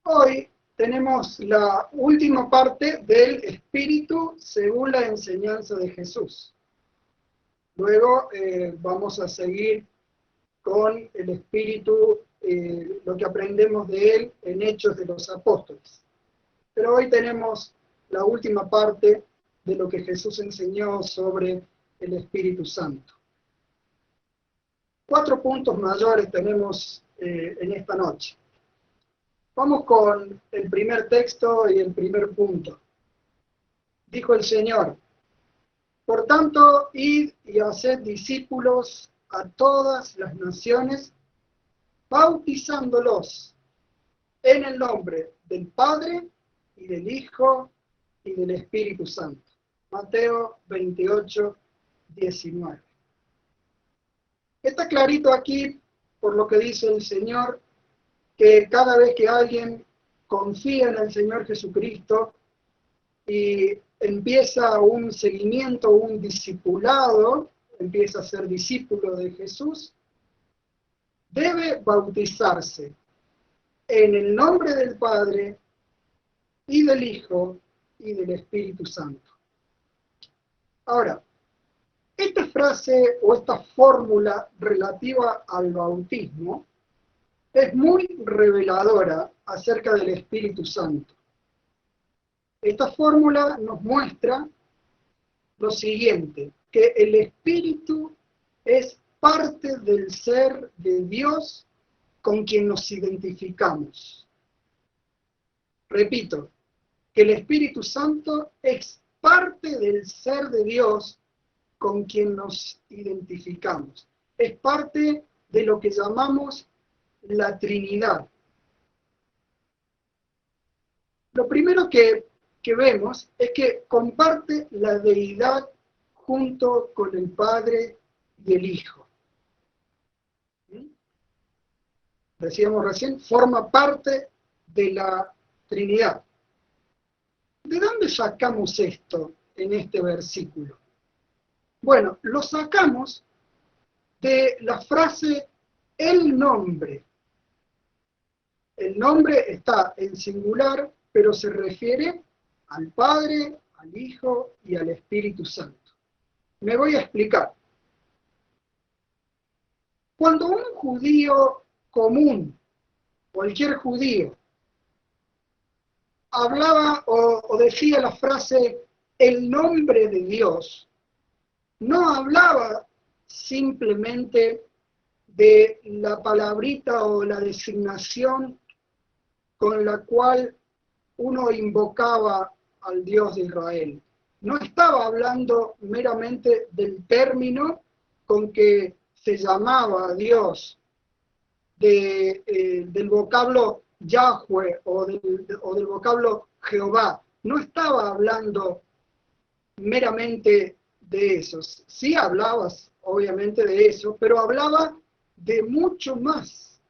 Hoy tenemos la última parte del Espíritu según la enseñanza de Jesús. Luego vamos a seguir con el Espíritu, lo que aprendemos de él en Hechos de los Apóstoles. Pero hoy tenemos la última parte de lo que Jesús enseñó sobre el Espíritu Santo. 4 puntos mayores tenemos en esta noche. Vamos con el primer texto y el primer punto. Dijo el Señor: por tanto, id y haced discípulos a todas las naciones, bautizándolos en el nombre del Padre y del Hijo y del Espíritu Santo. Mateo 28, 19. Está clarito aquí, por lo que dice el Señor, que cada vez que alguien confía en el Señor Jesucristo y empieza un seguimiento, un discipulado, empieza a ser discípulo de Jesús, debe bautizarse en el nombre del Padre y del Hijo y del Espíritu Santo. Ahora, esta frase o esta fórmula relativa al bautismo es muy reveladora acerca del Espíritu Santo. Esta fórmula nos muestra lo siguiente, que el Espíritu es parte del ser de Dios con quien nos identificamos. Repito, que el Espíritu Santo es parte del ser de Dios con quien nos identificamos. Es parte de lo que llamamos la Trinidad. Lo primero que vemos es que comparte la deidad junto con el Padre y el Hijo. Decíamos recién, forma parte de la Trinidad. ¿De dónde sacamos esto en este versículo? Bueno, lo sacamos de la frase el nombre. El nombre está en singular, pero se refiere al Padre, al Hijo y al Espíritu Santo. Me voy a explicar. Cuando un judío común, cualquier judío, hablaba o decía la frase el nombre de Dios, no hablaba simplemente de la palabrita o la designación con la cual uno invocaba al Dios de Israel. No estaba hablando meramente del término con que se llamaba a Dios, del vocablo Yahweh o del vocablo Jehová. No estaba hablando meramente de eso. Sí hablabas, obviamente, de eso, pero hablaba de mucho más.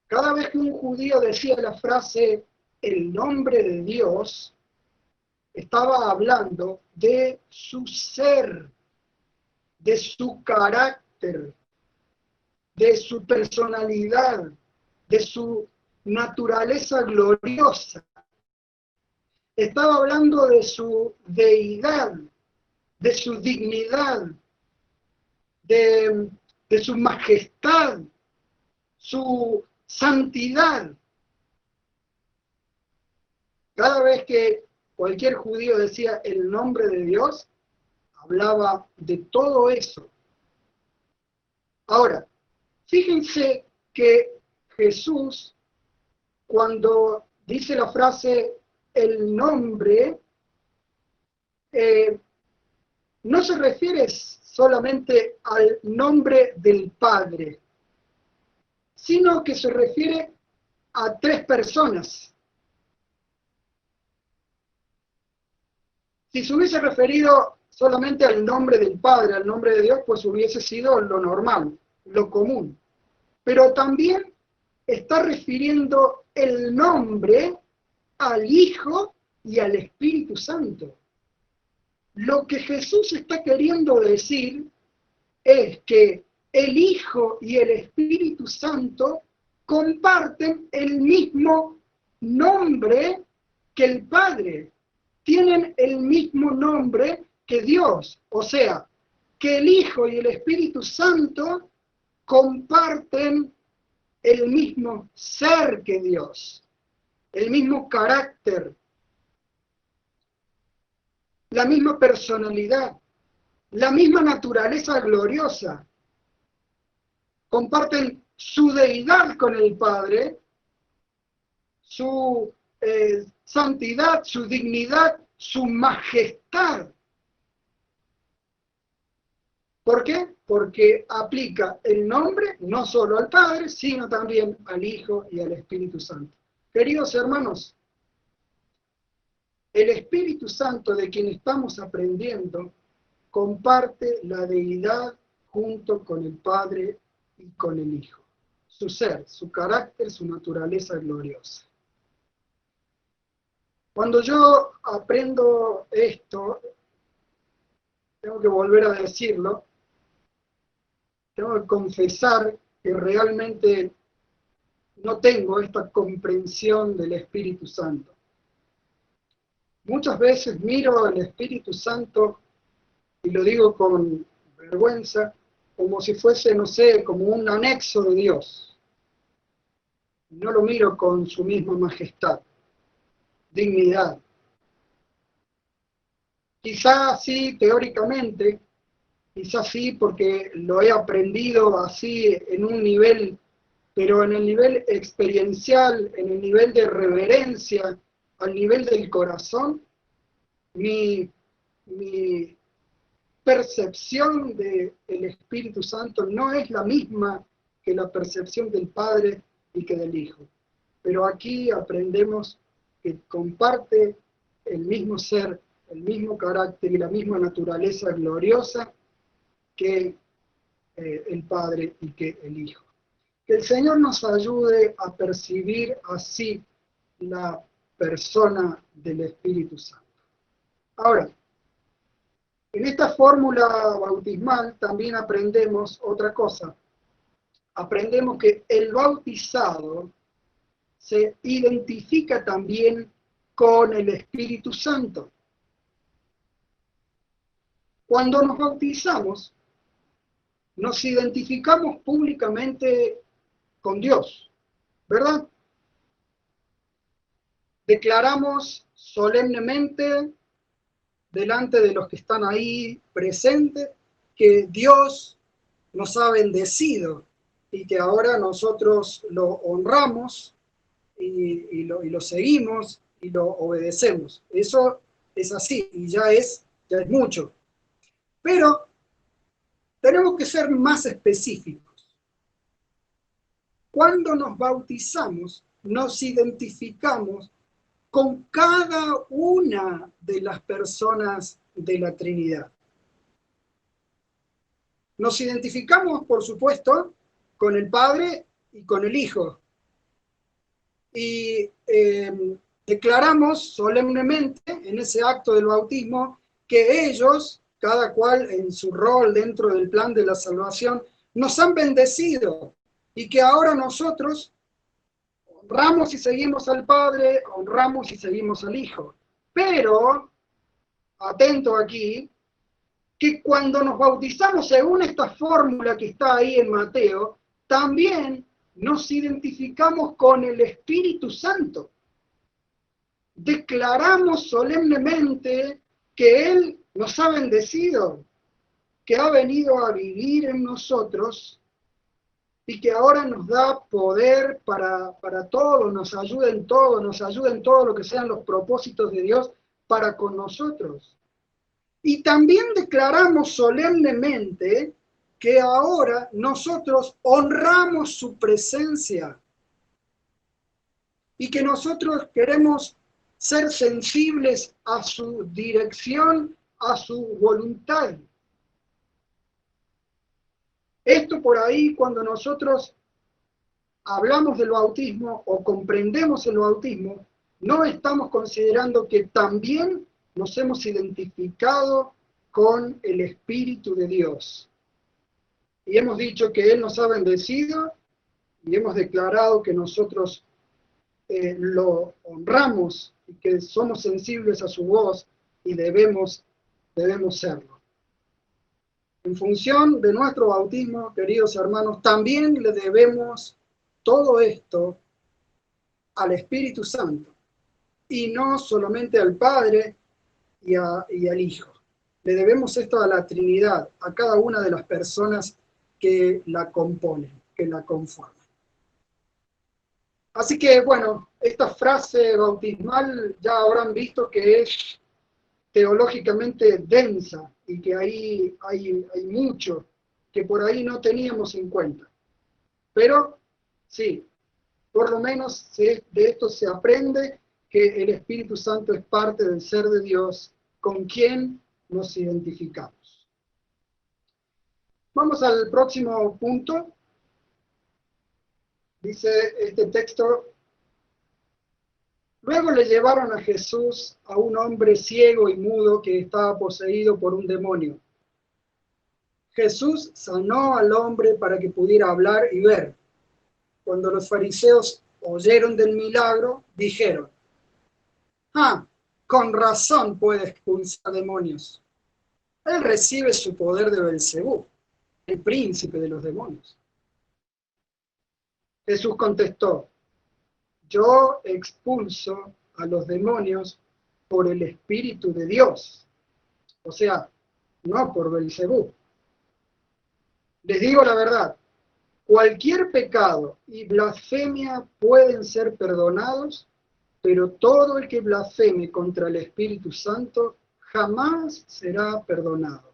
Cada vez que un judío decía la frase el nombre de Dios, estaba hablando de su ser, de su carácter, de su personalidad, de su naturaleza gloriosa. Estaba hablando de su deidad, de su dignidad, de su majestad, su santidad. Cada vez que cualquier judío decía el nombre de Dios, hablaba de todo eso. Ahora, fíjense que Jesús, cuando dice la frase el nombre, no se refiere solamente al nombre del Padre, sino que se refiere a 3 personas. Si se hubiese referido solamente al nombre del Padre, al nombre de Dios, pues hubiese sido lo normal, lo común. Pero también está refiriendo el nombre al Hijo y al Espíritu Santo. Lo que Jesús está queriendo decir es que el Hijo y el Espíritu Santo comparten el mismo nombre que el Padre, tienen el mismo nombre que Dios, o sea, que el Hijo y el Espíritu Santo comparten el mismo ser que Dios, el mismo carácter, la misma personalidad, la misma naturaleza gloriosa. Comparten su deidad con el Padre, su santidad, su dignidad, su majestad. ¿Por qué? Porque aplica el nombre no solo al Padre, sino también al Hijo y al Espíritu Santo. Queridos hermanos, el Espíritu Santo de quien estamos aprendiendo comparte la deidad junto con el Padre y con el Hijo. Su ser, su carácter, su naturaleza gloriosa. Cuando yo aprendo esto, tengo que volver a decirlo, tengo que confesar que realmente no tengo esta comprensión del Espíritu Santo. Muchas veces miro al Espíritu Santo, y lo digo con vergüenza, como si fuese, no sé, como un anexo de Dios. No lo miro con su misma majestad, dignidad. Quizás sí, teóricamente, quizás sí, porque lo he aprendido así en un nivel, pero en el nivel experiencial, en el nivel de reverencia, al nivel del corazón, mi percepción del Espíritu Santo no es la misma que la percepción del Padre y que del Hijo. Pero aquí aprendemos que comparte el mismo ser, el mismo carácter y la misma naturaleza gloriosa que el Padre y que el Hijo. Que el Señor nos ayude a percibir así la persona del Espíritu Santo. Ahora, en esta fórmula bautismal también aprendemos otra cosa. Aprendemos que el bautizado se identifica también con el Espíritu Santo. Cuando nos bautizamos, nos identificamos públicamente con Dios, ¿verdad? Declaramos solemnemente delante de los que están ahí presentes que Dios nos ha bendecido y que ahora nosotros lo honramos y lo seguimos y lo obedecemos. Eso es así y ya es mucho. Pero tenemos que ser más específicos. Cuando nos bautizamos, nos identificamos con cada una de las personas de la Trinidad. Nos identificamos, por supuesto, con el Padre y con el Hijo. Y declaramos solemnemente en ese acto del bautismo que ellos, cada cual en su rol dentro del plan de la salvación, nos han bendecido y que ahora nosotros honramos y seguimos al Padre, honramos y seguimos al Hijo. Pero, atento aquí, que cuando nos bautizamos según esta fórmula que está ahí en Mateo, también nos identificamos con el Espíritu Santo. Declaramos solemnemente que Él nos ha bendecido, que ha venido a vivir en nosotros y que ahora nos da poder para todo, nos ayuda en todo lo que sean los propósitos de Dios para con nosotros. Y también declaramos solemnemente que ahora nosotros honramos su presencia y que nosotros queremos ser sensibles a su dirección, a su voluntad. Esto por ahí, cuando nosotros hablamos del bautismo o comprendemos el bautismo, no estamos considerando que también nos hemos identificado con el Espíritu de Dios. Y hemos dicho que Él nos ha bendecido y hemos declarado que nosotros lo honramos y que somos sensibles a su voz y debemos serlo. En función de nuestro bautismo, queridos hermanos, también le debemos todo esto al Espíritu Santo, y no solamente al Padre y al Hijo. Le debemos esto a la Trinidad, a cada una de las personas que la componen, que la conforman. Así que, bueno, esta frase bautismal ya habrán visto que es teológicamente densa y que ahí hay mucho que por ahí no teníamos en cuenta. Pero sí, por lo menos de esto se aprende que el Espíritu Santo es parte del ser de Dios con quien nos identificamos. Vamos al próximo punto. Dice este texto: luego le llevaron a Jesús a un hombre ciego y mudo que estaba poseído por un demonio. Jesús sanó al hombre para que pudiera hablar y ver. Cuando los fariseos oyeron del milagro, dijeron: con razón puede expulsar demonios. Él recibe su poder de Belcebú, el príncipe de los demonios. Jesús contestó: yo expulso a los demonios por el Espíritu de Dios, o sea, no por Belcebú. Les digo la verdad, cualquier pecado y blasfemia pueden ser perdonados, pero todo el que blasfeme contra el Espíritu Santo jamás será perdonado.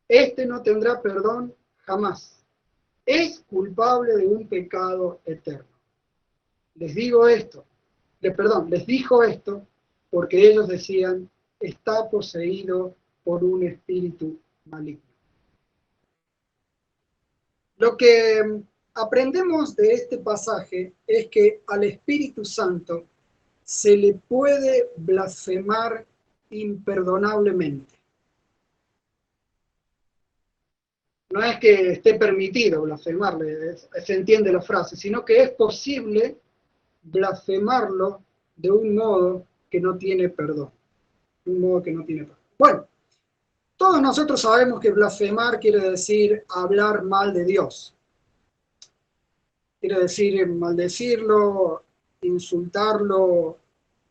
Este no tendrá perdón jamás. Es culpable de un pecado eterno. Les dijo esto porque ellos decían: está poseído por un espíritu maligno. Lo que aprendemos de este pasaje es que al Espíritu Santo se le puede blasfemar imperdonablemente. No es que esté permitido blasfemarle, se entiende la frase, sino que es posible blasfemarlo de un modo que no tiene perdón. Bueno, todos nosotros sabemos que blasfemar quiere decir hablar mal de Dios. Quiere decir maldecirlo, insultarlo,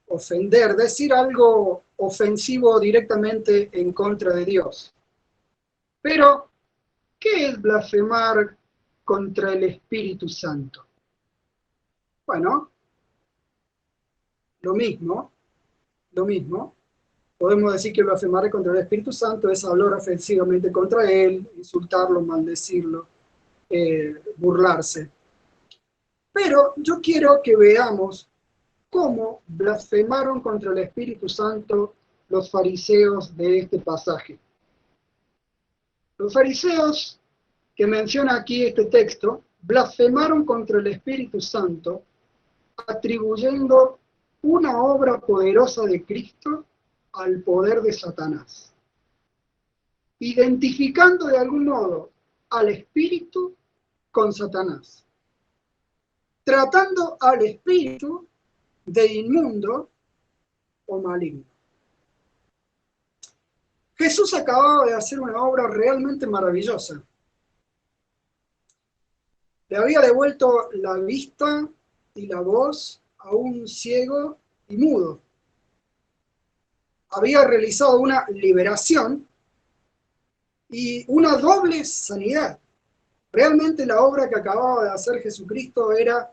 ofender, decir algo ofensivo directamente en contra de Dios. Pero, ¿qué es blasfemar contra el Espíritu Santo? Bueno, lo mismo. Podemos decir que blasfemar contra el Espíritu Santo es hablar ofensivamente contra Él, insultarlo, maldecirlo, burlarse. Pero yo quiero que veamos cómo blasfemaron contra el Espíritu Santo los fariseos de este pasaje. Los fariseos que menciona aquí este texto blasfemaron contra el Espíritu Santo atribuyendo una obra poderosa de Cristo al poder de Satanás, identificando de algún modo al Espíritu con Satanás, tratando al Espíritu de inmundo o maligno. Jesús acababa de hacer una obra realmente maravillosa. Le había devuelto la vista y la voz a un ciego y mudo. Había realizado una liberación y una doble sanidad. Realmente la obra que acababa de hacer Jesucristo era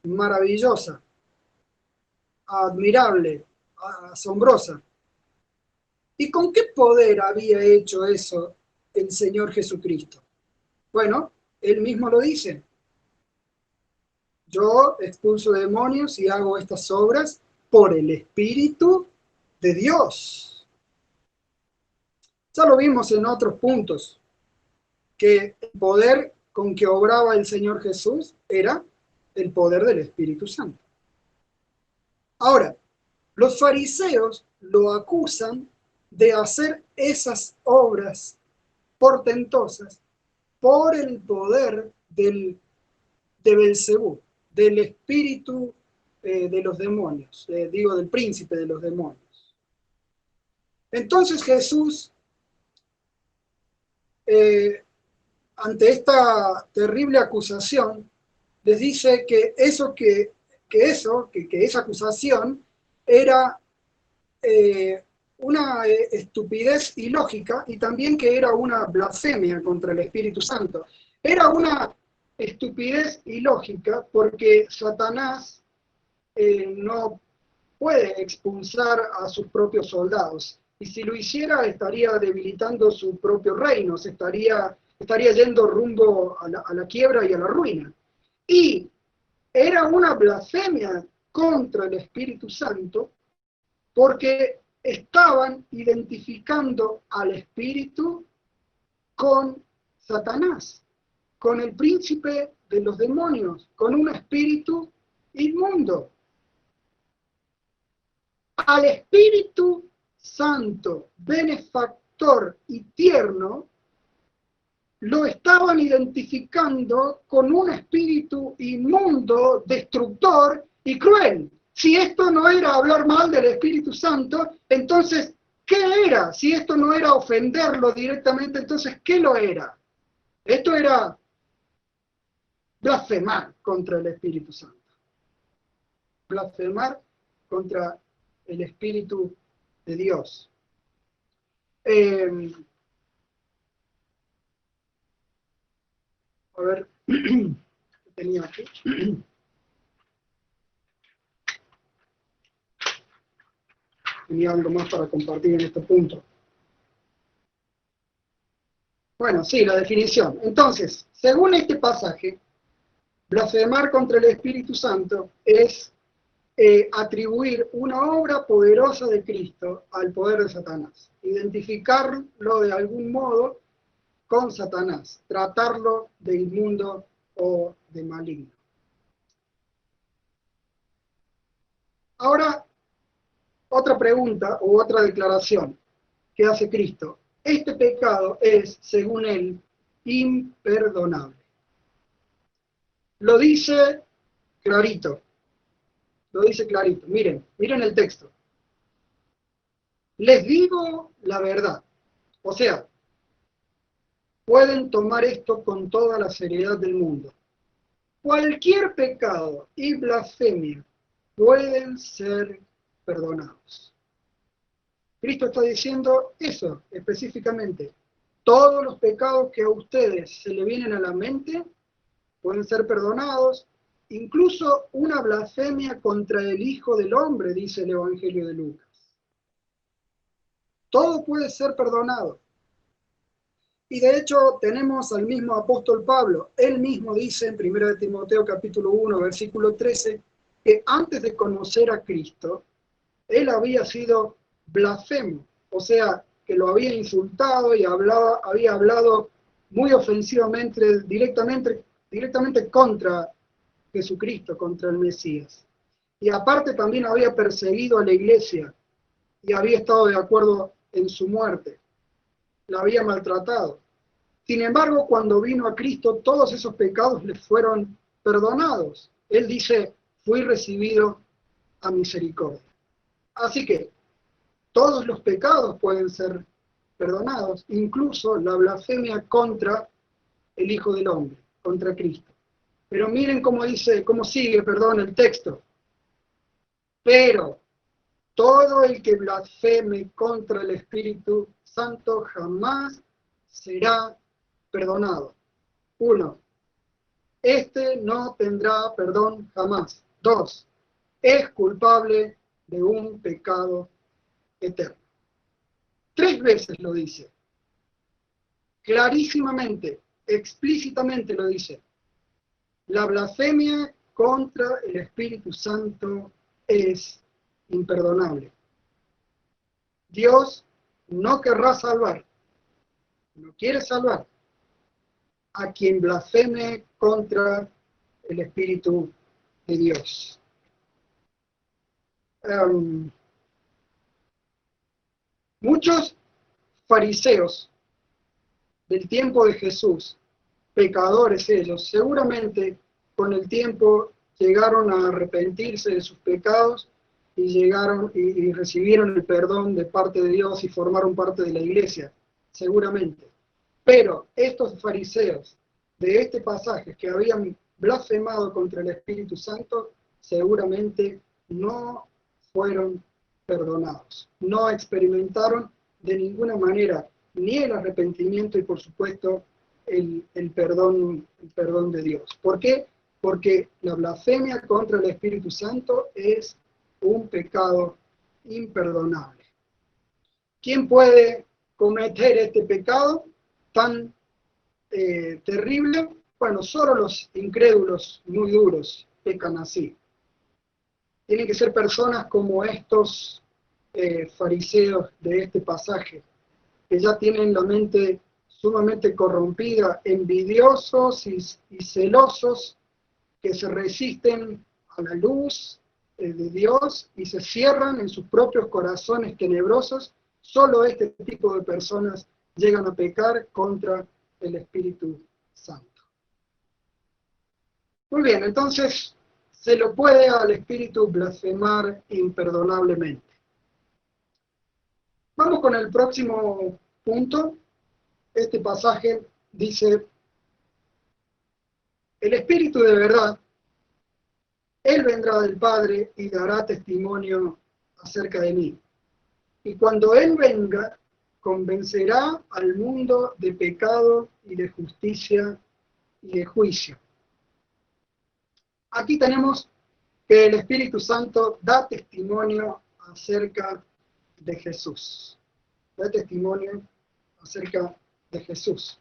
maravillosa, admirable, asombrosa. ¿Y con qué poder había hecho eso el Señor Jesucristo? Bueno, Él mismo lo dice. Yo expulso demonios y hago estas obras por el Espíritu de Dios. Ya lo vimos en otros puntos, que el poder con que obraba el Señor Jesús era el poder del Espíritu Santo. Ahora, los fariseos lo acusan de hacer esas obras portentosas por el poder del de Belcebú, del espíritu de los demonios, digo, del príncipe de los demonios. Entonces Jesús, ante esta terrible acusación, les dice que esa acusación era una estupidez ilógica y también que era una blasfemia contra el Espíritu Santo. Era una estupidez ilógica porque Satanás no puede expulsar a sus propios soldados. Y si lo hiciera, estaría debilitando su propio reino, estaría yendo rumbo a la quiebra y a la ruina. Y era una blasfemia contra el Espíritu Santo porque estaban identificando al Espíritu con Satanás, con el príncipe de los demonios, con un espíritu inmundo. Al Espíritu Santo, benefactor y tierno, lo estaban identificando con un espíritu inmundo, destructor y cruel. Si esto no era hablar mal del Espíritu Santo, entonces, ¿qué era? Si esto no era ofenderlo directamente, entonces, ¿qué lo era? Esto era blasfemar contra el Espíritu Santo. Blasfemar contra el Espíritu de Dios. A ver, ¿qué tenía aquí? Tenía algo más para compartir en este punto. Bueno, sí, la definición. Entonces, según este pasaje, blasfemar contra el Espíritu Santo es atribuir una obra poderosa de Cristo al poder de Satanás. Identificarlo de algún modo con Satanás. Tratarlo de inmundo o de maligno. Ahora, otra pregunta o otra declaración que hace Cristo. Este pecado es, según él, imperdonable. Lo dice clarito. Lo dice clarito. Miren el texto. Les digo la verdad. O sea, pueden tomar esto con toda la seriedad del mundo. Cualquier pecado y blasfemia pueden ser perdonados. Cristo está diciendo eso específicamente. Todos los pecados que a ustedes se le vienen a la mente pueden ser perdonados, incluso una blasfemia contra el Hijo del Hombre, dice el Evangelio de Lucas. Todo puede ser perdonado. Y de hecho tenemos al mismo apóstol Pablo. Él mismo dice en 1 Timoteo capítulo 1, versículo 13, que antes de conocer a Cristo, él había sido blasfemo, o sea, que lo había insultado y había hablado muy ofensivamente, directamente contra Jesucristo, contra el Mesías. Y aparte también había perseguido a la iglesia y había estado de acuerdo en su muerte. La había maltratado. Sin embargo, cuando vino a Cristo, todos esos pecados le fueron perdonados. Él dice, fui recibido a misericordia. Así que todos los pecados pueden ser perdonados, incluso la blasfemia contra el Hijo del Hombre, contra Cristo. Pero miren cómo sigue el texto. Pero todo el que blasfeme contra el Espíritu Santo jamás será perdonado. 1. Este no tendrá perdón jamás. 2. Es culpable de un pecado eterno. 3 veces lo dice. Clarísimamente, explícitamente lo dice. La blasfemia contra el Espíritu Santo es imperdonable. Dios no querrá salvar, no quiere salvar a quien blasfeme contra el Espíritu de Dios. Muchos fariseos del tiempo de Jesús, pecadores ellos, seguramente con el tiempo llegaron a arrepentirse de sus pecados y llegaron y recibieron el perdón de parte de Dios y formaron parte de la iglesia, seguramente. Pero estos fariseos de este pasaje que habían blasfemado contra el Espíritu Santo, seguramente no fueron perdonados, no experimentaron de ninguna manera ni el arrepentimiento y por supuesto el perdón de Dios. ¿Por qué? Porque la blasfemia contra el Espíritu Santo es un pecado imperdonable. ¿Quién puede cometer este pecado tan terrible? Bueno, solo los incrédulos muy duros pecan así. Tienen que ser personas como estos fariseos de este pasaje, que ya tienen la mente sumamente corrompida, envidiosos y celosos, que se resisten a la luz de Dios y se cierran en sus propios corazones tenebrosos. Solo este tipo de personas llegan a pecar contra el Espíritu Santo. Muy bien, entonces se lo puede al Espíritu blasfemar imperdonablemente. Vamos con el próximo punto. Este pasaje dice: el Espíritu de verdad, Él vendrá del Padre y dará testimonio acerca de mí. Y cuando Él venga, convencerá al mundo de pecado y de justicia y de juicio. Aquí tenemos que el Espíritu Santo da testimonio acerca de Jesús. Da testimonio acerca de Jesús.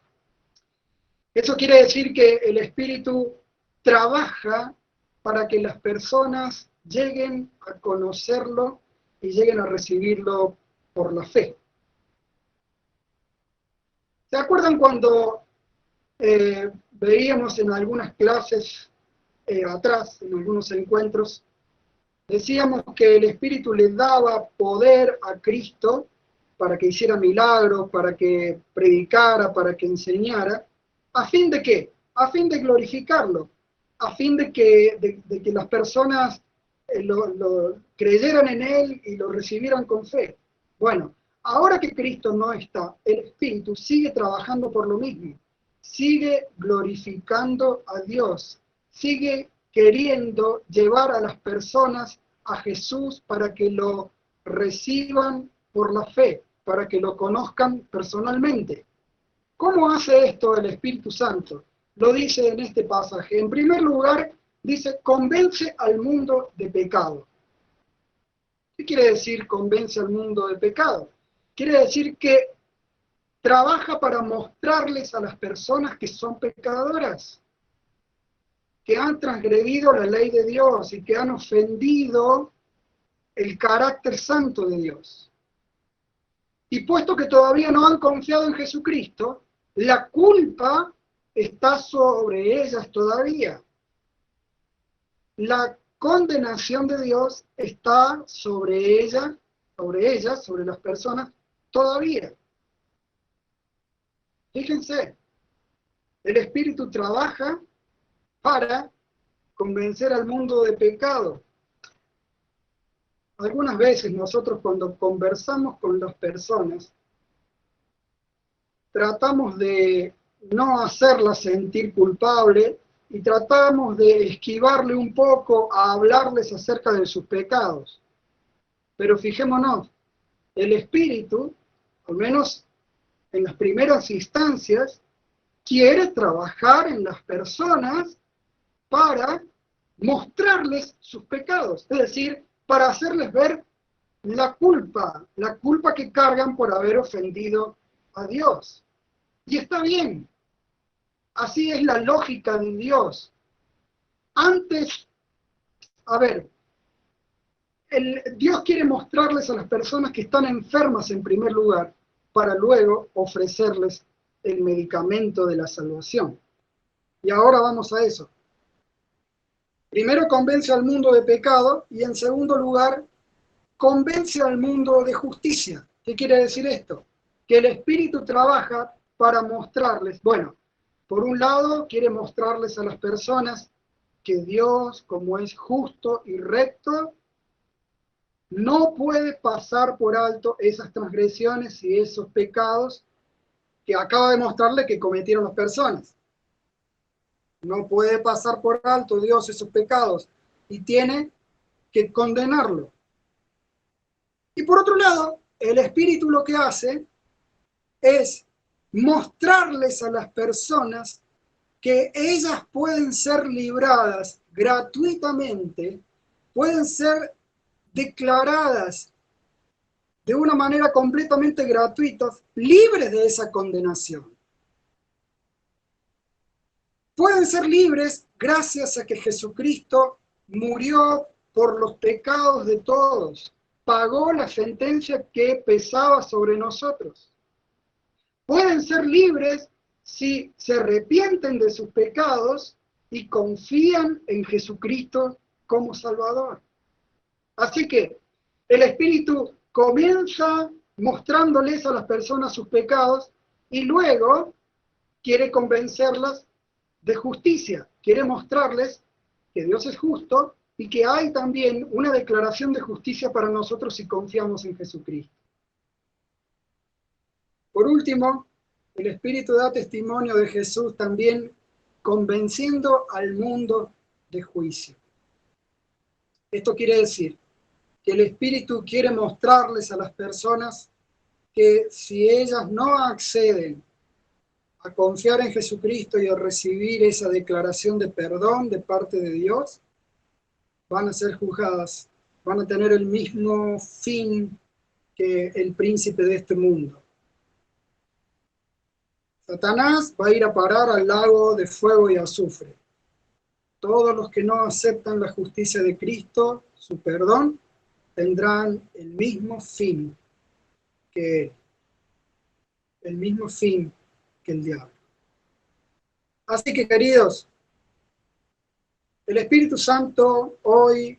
Eso quiere decir que el Espíritu trabaja para que las personas lleguen a conocerlo y lleguen a recibirlo por la fe. ¿Se acuerdan cuando veíamos en algunas clases atrás, en algunos encuentros, decíamos que el Espíritu le daba poder a Cristo para que hiciera milagros, para que predicara, para que enseñara? ¿A fin de qué? A fin de glorificarlo, a fin de que las personas lo creyeran en Él y lo recibieran con fe. Bueno, ahora que Cristo no está, el Espíritu sigue trabajando por lo mismo, sigue glorificando a Dios, sigue queriendo llevar a las personas a Jesús para que lo reciban por la fe, para que lo conozcan personalmente. ¿Cómo hace esto el Espíritu Santo? Lo dice en este pasaje. En primer lugar, dice: convence al mundo de pecado. ¿Qué quiere decir convence al mundo de pecado? Quiere decir que trabaja para mostrarles a las personas que son pecadoras, que han transgredido la ley de Dios y que han ofendido el carácter santo de Dios. Y puesto que todavía no han confiado en Jesucristo, la culpa está sobre ellas todavía. La condenación de Dios está sobre ellas, sobre las personas todavía. Fíjense, el Espíritu trabaja para convencer al mundo de pecado. Algunas veces nosotros, cuando conversamos con las personas, tratamos de no hacerlas sentir culpable y tratamos de esquivarle un poco a hablarles acerca de sus pecados. Pero fijémonos, el Espíritu, al menos en las primeras instancias, quiere trabajar en las personas para mostrarles sus pecados, es decir, para hacerles ver la culpa que cargan por haber ofendido a Dios. Y está bien, así es la lógica de Dios. Antes, Dios quiere mostrarles a las personas que están enfermas en primer lugar, para luego ofrecerles el medicamento de la salvación. Y ahora vamos a eso. Primero convence al mundo de pecado y en segundo lugar convence al mundo de justicia. ¿Qué quiere decir esto? Que el Espíritu trabaja para mostrarles, bueno, por un lado quiere mostrarles a las personas que Dios, como es justo y recto, no puede pasar por alto esas transgresiones y esos pecados que acaba de mostrarle que cometieron las personas. No puede pasar por alto Dios esos pecados y tiene que condenarlo. Y por otro lado, el Espíritu lo que hace es mostrarles a las personas que ellas pueden ser libradas gratuitamente, pueden ser declaradas de una manera completamente gratuita, libres de esa condenación. Pueden ser libres gracias a que Jesucristo murió por los pecados de todos, pagó la sentencia que pesaba sobre nosotros. Pueden ser libres si se arrepienten de sus pecados y confían en Jesucristo como Salvador. Así que el Espíritu comienza mostrándoles a las personas sus pecados y luego quiere convencerlas de justicia, quiere mostrarles que Dios es justo y que hay también una declaración de justicia para nosotros si confiamos en Jesucristo. Por último, el Espíritu da testimonio de Jesús también convenciendo al mundo de juicio. Esto quiere decir que el Espíritu quiere mostrarles a las personas que si ellas no acceden a confiar en Jesucristo y a recibir esa declaración de perdón de parte de Dios, van a ser juzgadas, van a tener el mismo fin que el príncipe de este mundo. Satanás va a ir a parar al lago de fuego y azufre. Todos los que no aceptan la justicia de Cristo, su perdón, tendrán el mismo fin que él, el mismo fin que el diablo. Así que, queridos, el Espíritu Santo hoy,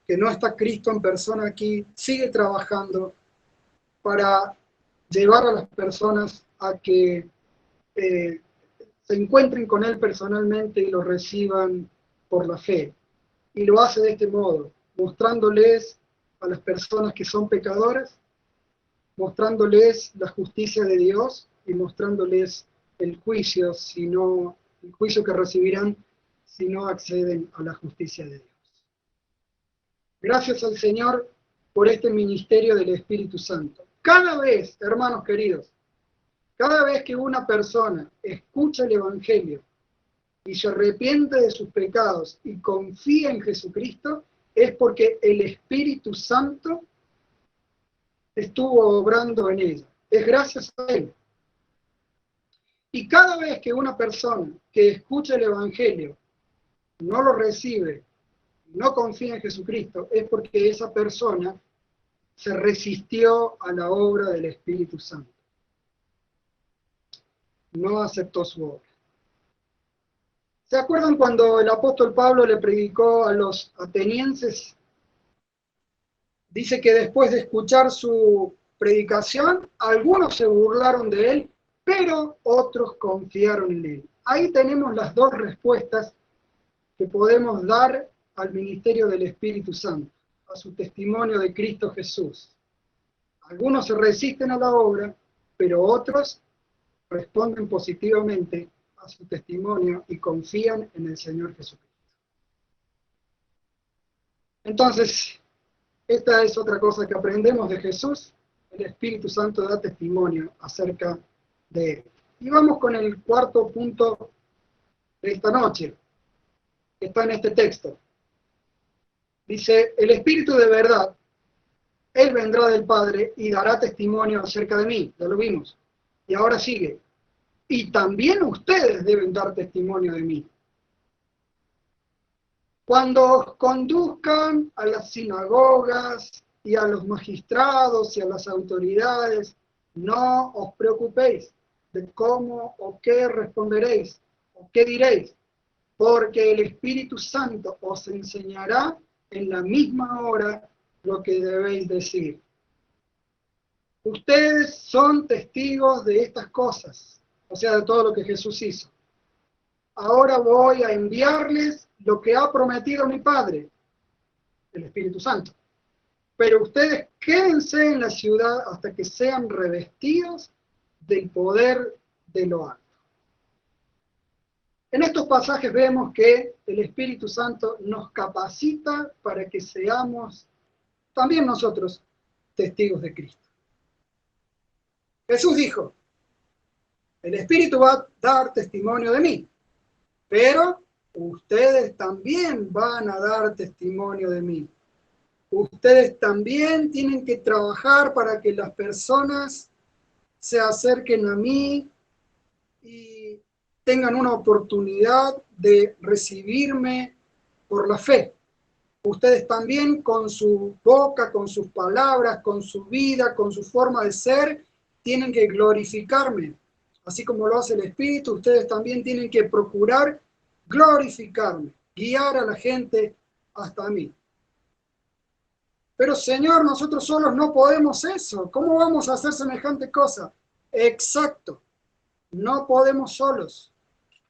que no está Cristo en persona aquí, sigue trabajando para llevar a las personas a que se encuentren con Él personalmente y lo reciban por la fe. Y lo hace de este modo, mostrándoles a las personas que son pecadoras, mostrándoles la justicia de Dios y mostrándoles el juicio, el juicio que recibirán si no acceden a la justicia de Dios. Gracias al Señor por este ministerio del Espíritu Santo. Cada vez, hermanos queridos, cada vez que una persona escucha el Evangelio y se arrepiente de sus pecados y confía en Jesucristo, es porque el Espíritu Santo estuvo obrando en ella. Es gracias a Él. Y cada vez que una persona que escucha el Evangelio no lo recibe, no confía en Jesucristo, es porque esa persona se resistió a la obra del Espíritu Santo. No aceptó su obra. ¿Se acuerdan cuando el apóstol Pablo le predicó a los atenienses? Dice que después de escuchar su predicación, algunos se burlaron de él, pero otros confiaron en él. Ahí tenemos las dos respuestas que podemos dar al ministerio del Espíritu Santo, a su testimonio de Cristo Jesús. Algunos se resisten a la obra, pero otros responden positivamente a su testimonio y confían en el Señor Jesucristo. Entonces, esta es otra cosa que aprendemos de Jesús. El Espíritu Santo da testimonio acerca de él. Y vamos con el cuarto punto de esta noche, que está en este texto. Dice, el Espíritu de verdad, Él vendrá del Padre y dará testimonio acerca de mí. Ya lo vimos. Y ahora sigue. Y también ustedes deben dar testimonio de mí. Cuando os conduzcan a las sinagogas y a los magistrados y a las autoridades, no os preocupéis de cómo o qué responderéis o qué diréis, porque el Espíritu Santo os enseñará en la misma hora lo que debéis decir. Ustedes son testigos de estas cosas, o sea, de todo lo que Jesús hizo. Ahora voy a enviarles lo que ha prometido mi Padre, el Espíritu Santo. Pero ustedes quédense en la ciudad hasta que sean revestidos del poder de lo alto. En estos pasajes vemos que el Espíritu Santo nos capacita para que seamos también nosotros testigos de Cristo. Jesús dijo, el Espíritu va a dar testimonio de mí, pero ustedes también van a dar testimonio de mí. Ustedes también tienen que trabajar para que las personas se acerquen a mí y tengan una oportunidad de recibirme por la fe. Ustedes también con su boca, con sus palabras, con su vida, con su forma de ser, tienen que glorificarme. Así como lo hace el Espíritu, ustedes también tienen que procurar glorificarme, guiar a la gente hasta mí. Pero Señor, nosotros solos no podemos eso. ¿Cómo vamos a hacer semejante cosa? Exacto, no podemos solos.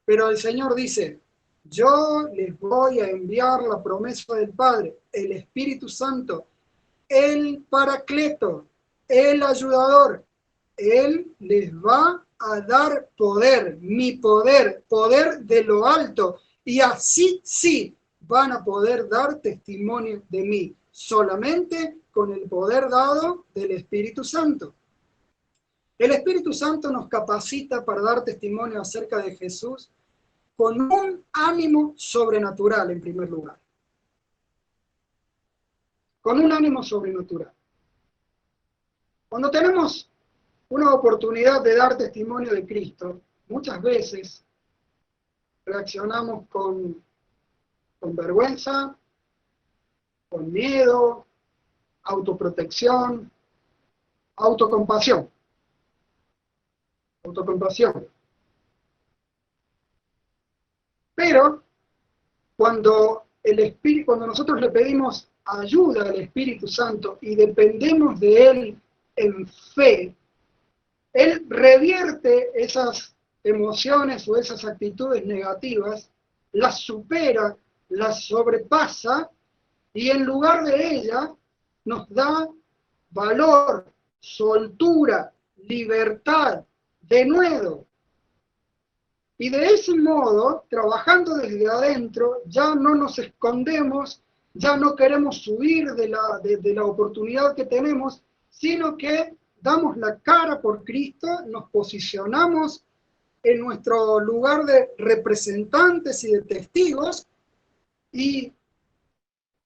Pero el Señor dice, yo les voy a enviar la promesa del Padre, el Espíritu Santo, el Paracleto, el ayudador. Él les va a dar poder, mi poder, poder de lo alto. Y así sí van a poder dar testimonio de mí, solamente con el poder dado del Espíritu Santo. El Espíritu Santo nos capacita para dar testimonio acerca de Jesús con un ánimo sobrenatural, en primer lugar. Con un ánimo sobrenatural. Cuando tenemos una oportunidad de dar testimonio de Cristo, muchas veces reaccionamos con vergüenza, con miedo, autoprotección, autocompasión. Autocompasión. Pero cuando nosotros le pedimos ayuda al Espíritu Santo y dependemos de Él en fe, Él revierte esas emociones o esas actitudes negativas, las supera, las sobrepasa y en lugar de ella nos da valor, soltura, libertad, denuedo. Y de ese modo, trabajando desde adentro, ya no nos escondemos, ya no queremos huir de la oportunidad que tenemos, sino que damos la cara por Cristo, nos posicionamos en nuestro lugar de representantes y de testigos y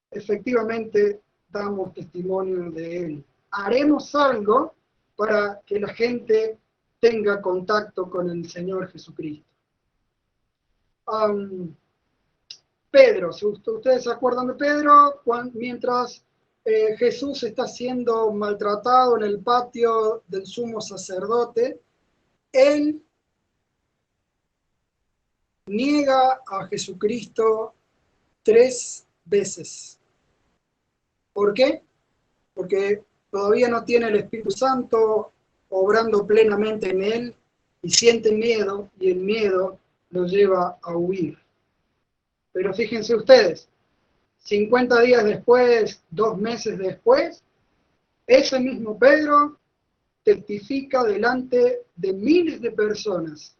efectivamente damos testimonio de Él. Haremos algo para que la gente tenga contacto con el Señor Jesucristo. Pedro, si ustedes se acuerdan de Pedro, mientras Jesús está siendo maltratado en el patio del sumo sacerdote, él niega a Jesucristo 3 veces. ¿Por qué? Porque todavía no tiene el Espíritu Santo obrando plenamente en él y siente miedo, y el miedo lo lleva a huir. Pero fíjense ustedes, 50 días después, 2 meses después, ese mismo Pedro testifica delante de miles de personas,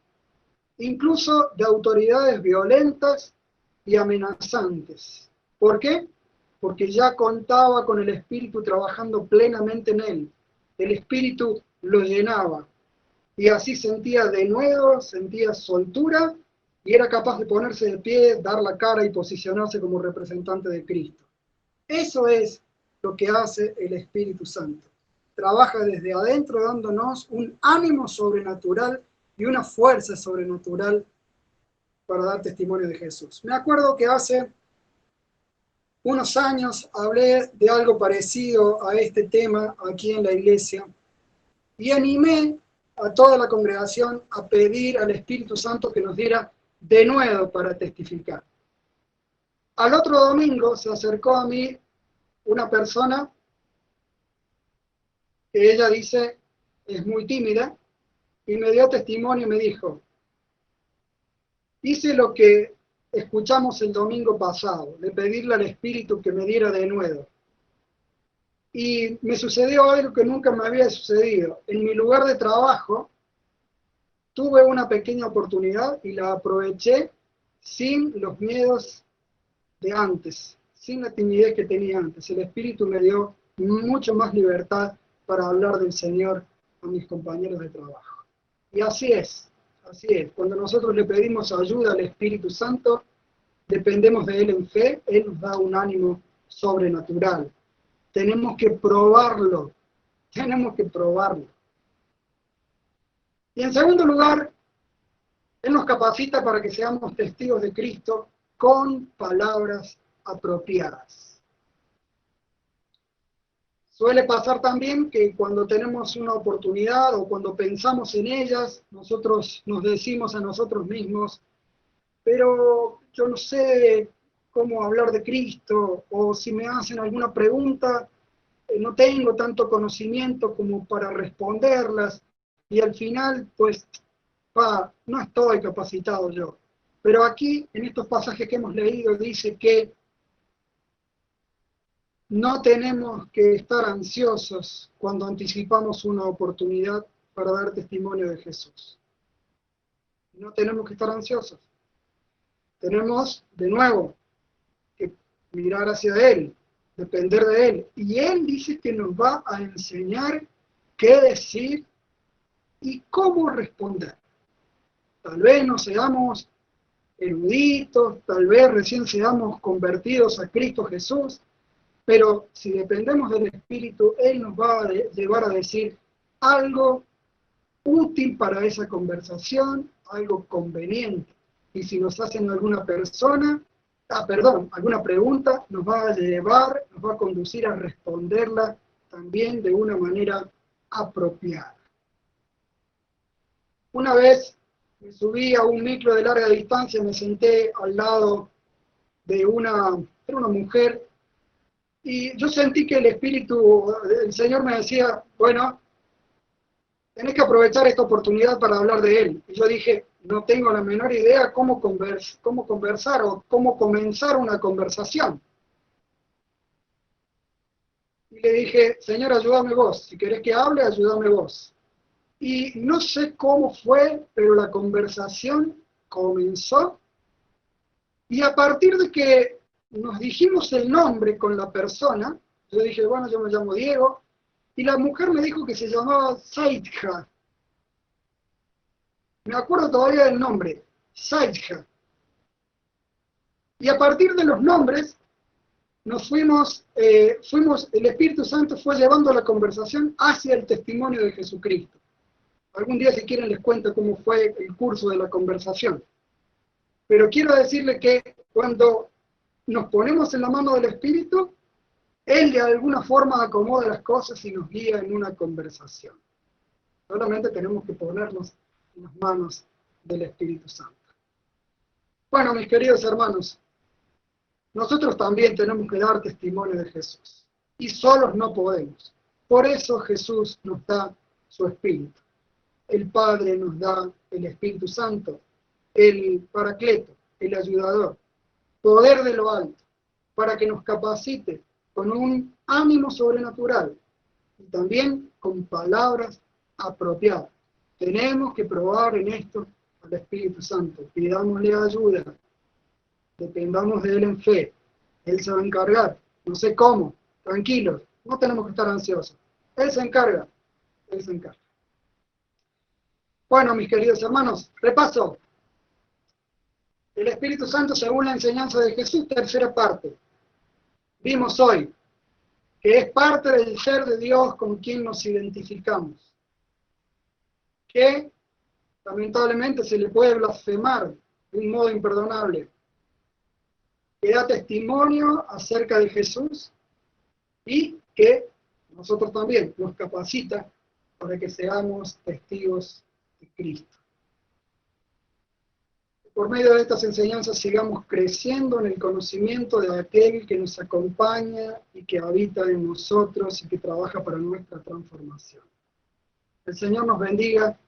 incluso de autoridades violentas y amenazantes. ¿Por qué? Porque ya contaba con el Espíritu trabajando plenamente en él. El Espíritu lo llenaba. Y así sentía denuedo, sentía soltura, y era capaz de ponerse de pie, dar la cara y posicionarse como representante de Cristo. Eso es lo que hace el Espíritu Santo. Trabaja desde adentro dándonos un ánimo sobrenatural y una fuerza sobrenatural para dar testimonio de Jesús. Me acuerdo que hace unos años hablé de algo parecido a este tema aquí en la iglesia y animé a toda la congregación a pedir al Espíritu Santo que nos diera de nuevo para testificar. Al otro domingo se acercó a mí una persona que ella dice es muy tímida y me dio testimonio y me dijo, hice lo que escuchamos el domingo pasado, de pedirle al Espíritu que me diera de nuevo. Y me sucedió algo que nunca me había sucedido. En mi lugar de trabajo tuve una pequeña oportunidad y la aproveché sin los miedos de antes, sin la timidez que tenía antes. El Espíritu me dio mucho más libertad para hablar del Señor a mis compañeros de trabajo. Y así es, así es. Cuando nosotros le pedimos ayuda al Espíritu Santo, dependemos de Él en fe, Él nos da un ánimo sobrenatural. Tenemos que probarlo, tenemos que probarlo. Y en segundo lugar, Él nos capacita para que seamos testigos de Cristo con palabras apropiadas. Suele pasar también que cuando tenemos una oportunidad o cuando pensamos en ellas, nosotros nos decimos a nosotros mismos, pero yo no sé cómo hablar de Cristo, o si me hacen alguna pregunta, no tengo tanto conocimiento como para responderlas, y al final, pues, no estoy capacitado yo. Pero aquí, en estos pasajes que hemos leído, dice que no tenemos que estar ansiosos cuando anticipamos una oportunidad para dar testimonio de Jesús. No tenemos que estar ansiosos. Tenemos, de nuevo, que mirar hacia Él, depender de Él. Y Él dice que nos va a enseñar qué decir y cómo responder. Tal vez no seamos eruditos, tal vez recién seamos convertidos a Cristo Jesús, pero si dependemos del Espíritu, Él nos va a llevar a decir algo útil para esa conversación, algo conveniente. Y si nos hacen alguna pregunta, nos va a llevar, nos va a conducir a responderla también de una manera apropiada. Una vez me subí a un micro de larga distancia, me senté al lado de era una mujer, y yo sentí que el Señor me decía, bueno, tenés que aprovechar esta oportunidad para hablar de Él. Y yo dije, no tengo la menor idea cómo conversar o cómo comenzar una conversación. Y le dije, Señor, ayúdame vos. Si querés que hable, ayúdame vos. Y no sé cómo fue, pero la conversación comenzó. Y a partir de que nos dijimos el nombre con la persona, yo dije, bueno, yo me llamo Diego, y la mujer me dijo que se llamaba Saidja. Me acuerdo todavía del nombre, Saidja. Y a partir de los nombres, nos fuimos, el Espíritu Santo fue llevando la conversación hacia el testimonio de Jesucristo. Algún día, si quieren, les cuento cómo fue el curso de la conversación. Pero quiero decirle que cuando nos ponemos en la mano del Espíritu, Él de alguna forma acomoda las cosas y nos guía en una conversación. Solamente tenemos que ponernos en las manos del Espíritu Santo. Bueno, mis queridos hermanos, nosotros también tenemos que dar testimonio de Jesús. Y solos no podemos. Por eso Jesús nos da su Espíritu. El Padre nos da el Espíritu Santo, el Paracleto, el ayudador, poder de lo alto, para que nos capacite con un ánimo sobrenatural y también con palabras apropiadas. Tenemos que probar en esto al Espíritu Santo. Pidámosle ayuda, dependamos de Él en fe. Él se va a encargar. No sé cómo, tranquilos, no tenemos que estar ansiosos. Él se encarga, Él se encarga. Bueno, mis queridos hermanos, repaso. El Espíritu Santo según la enseñanza de Jesús, tercera parte. Vimos hoy que es parte del ser de Dios con quien nos identificamos. Que lamentablemente se le puede blasfemar de un modo imperdonable. Que da testimonio acerca de Jesús y que nosotros también nos capacita para que seamos testigos de Cristo. Por medio de estas enseñanzas sigamos creciendo en el conocimiento de aquel que nos acompaña y que habita en nosotros y que trabaja para nuestra transformación. El Señor nos bendiga